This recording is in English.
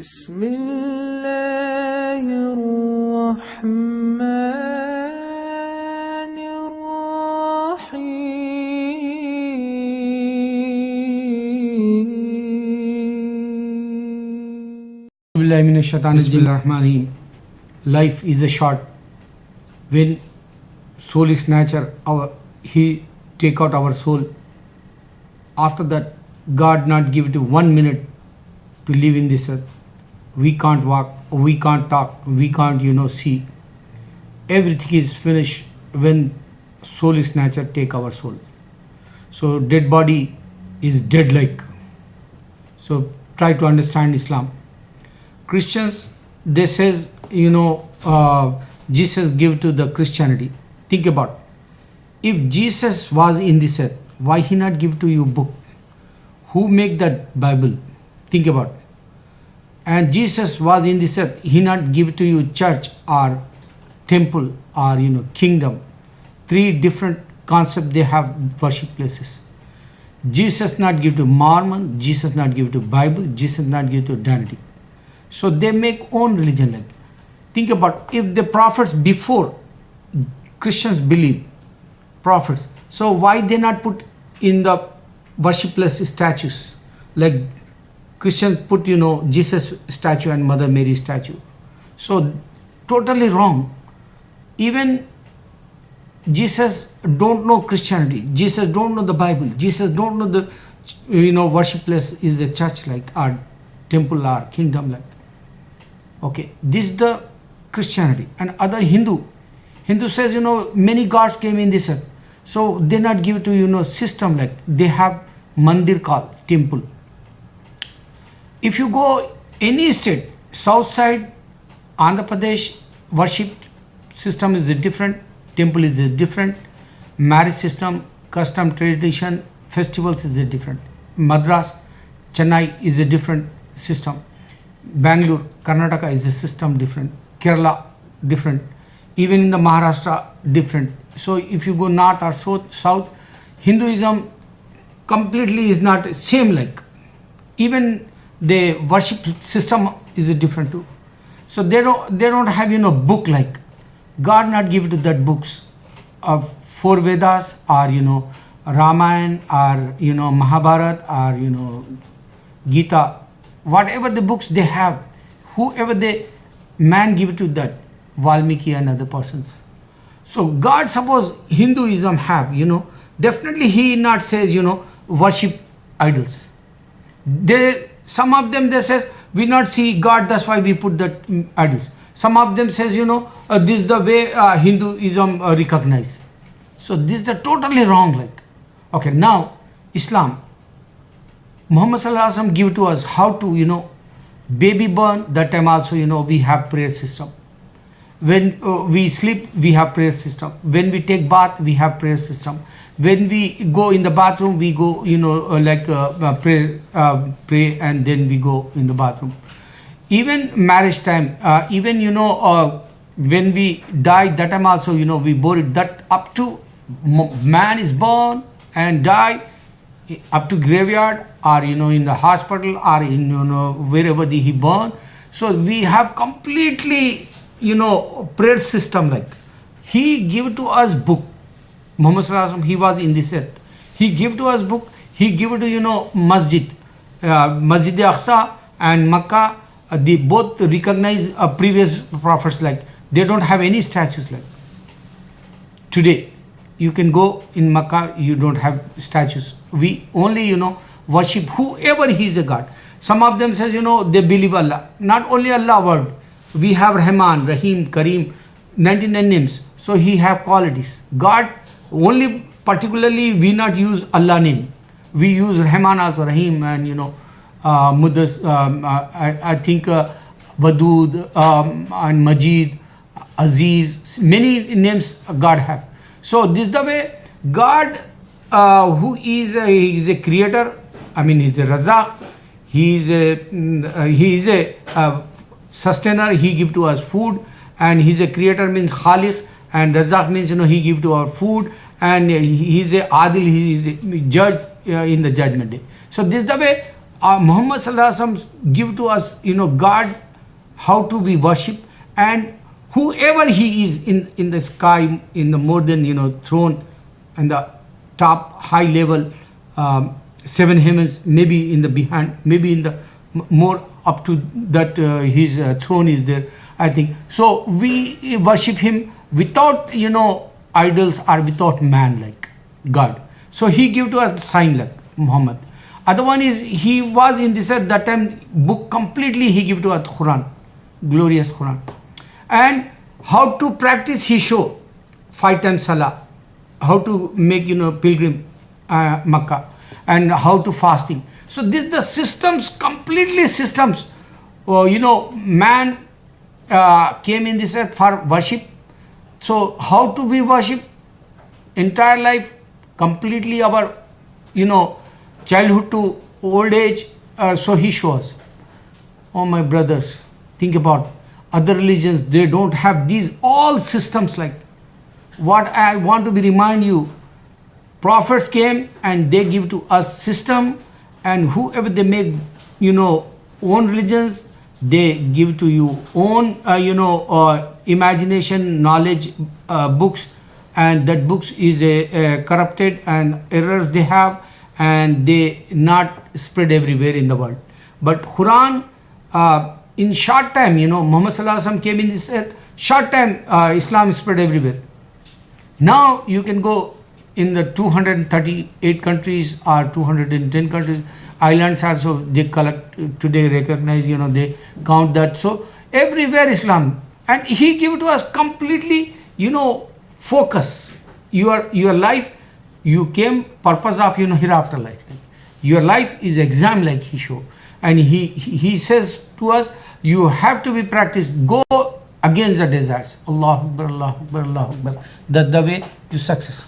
بسم الله الرحمن Bismillahirrahmanirrahim. Life is a short. When soul is snatcher, he take out our soul. After that, God not give it 1 minute to live in this earth. We can't walk, we can't talk, we can't see. Everything is finished when soul is snatcher take our soul. So dead body is dead like. So try to understand Islam. Christians, they says, Jesus give to the Christianity. Think about, if Jesus was in this earth, why he not give to you book? Who make that Bible? Think about. And Jesus was in this earth, he not give to you church or temple or kingdom. 3 different concepts they have worship places. Jesus not give to Mormon, Jesus not give to Bible, Jesus not give to Trinity. So they make own religion like. Think about, if the prophets before Christians believe prophets, so why they not put in the worship place statues? Like Christians put Jesus statue and Mother Mary statue. So totally wrong. Even Jesus don't know Christianity, Jesus don't know the Bible, Jesus don't know the worship place is a church like, or temple or kingdom like. Okay, this is the Christianity. And other Hindu says, many gods came in this earth. So they not give to, system like, they have mandir called temple. If you go any state, south side, Andhra Pradesh, worship system is different, temple is different, marriage system, custom, tradition, festivals is different. Madras, Chennai is a different system. Bangalore, Karnataka is a system different. Kerala different. Even in the Maharashtra different. So if you go north or south, Hinduism completely is not same like. Even the worship system is different too. So they don't have book like. God not give to that books of 4 Vedas or Ramayana or Mahabharata or Gita. Whatever the books they have, whoever the man give to that, Valmiki and other persons. So God suppose Hinduism have, definitely he not says, worship idols. Some of them they says, we not see God, that's why we put that idols. Some of them says, this is the way Hinduism recognize. So this is the totally wrong like. Okay, now Islam. Muhammad Sallallahu Alaihi Wasallam give to us how to, baby born, that time also, we have prayer system. When we sleep, we have prayer system. When we take bath, we have prayer system. When we go in the bathroom, we go, pray and then we go in the bathroom. Even marriage time, when we die, that time also, we bore it, that up to man is born and die, up to graveyard or in the hospital or in wherever he born. So we have completely prayer system like. He give to us book. Muhammad Sallallahu Alaihi Wasallam, he was in this earth. He give to us book. He give to masjid, Masjid Aqsa and Makkah. They both recognize previous prophets like. They don't have any statues like. Today you can go in Makkah, you don't have statues. We only worship whoever he is a God. Some of them says they believe Allah. Not only Allah word, we have Rahman, Rahim, Kareem, 99 names. So he have qualities. God only particularly we not use Allah name. We use Rahman also, Rahim and Muddas, I think Wadud and Majid, Aziz, many names God have. So this is the way God, who is a creator. I mean, he's a Razak. He is a sustainer. He give to us food, and he's a creator means Khaliq, and Razak means he give to our food, and he is a Adil. He is a judge in the judgment day. So this is the way Muhammad Sallallahu Alaihi Wasallam give to us, God, how to be worship, and whoever he is in the sky, in the more than, throne, and the top high level, 7 heavens, maybe in the behind, maybe in the more up to that, his throne is there, I think. So we worship him without, idols, or without man like God. So he give to us sign like Muhammad. Other one is, he was in this at that time book completely, he give to us Quran, glorious Quran. And how to practice he show 5 times salah, how to make pilgrim Makkah, and how to fasting. So this the systems, completely systems. Man came in this earth for worship. So how to we worship? Entire life, completely our childhood to old age. So he shows. Oh my brothers, think about other religions. They don't have these all systems like what I want to be remind you. Prophets came and they give to us system, and whoever they make own religions, they give to you own imagination, knowledge, books, and that books is corrupted and errors they have, and they not spread everywhere in the world. But Quran, in short time, Muhammad Sallallahu Alaihi Wasallam came in this earth, short time Islam spread everywhere. Now you can go in the 238 countries or 210 countries, islands also they collect today, recognize, they count that. So everywhere Islam, and he give to us completely, focus. Your life, you came purpose of hereafter life. Your life is exam like he show, and he says to us, you have to be practiced. Go against the desires. Allah Akbar, Allah Akbar, Allah Akbar. That's the way to success.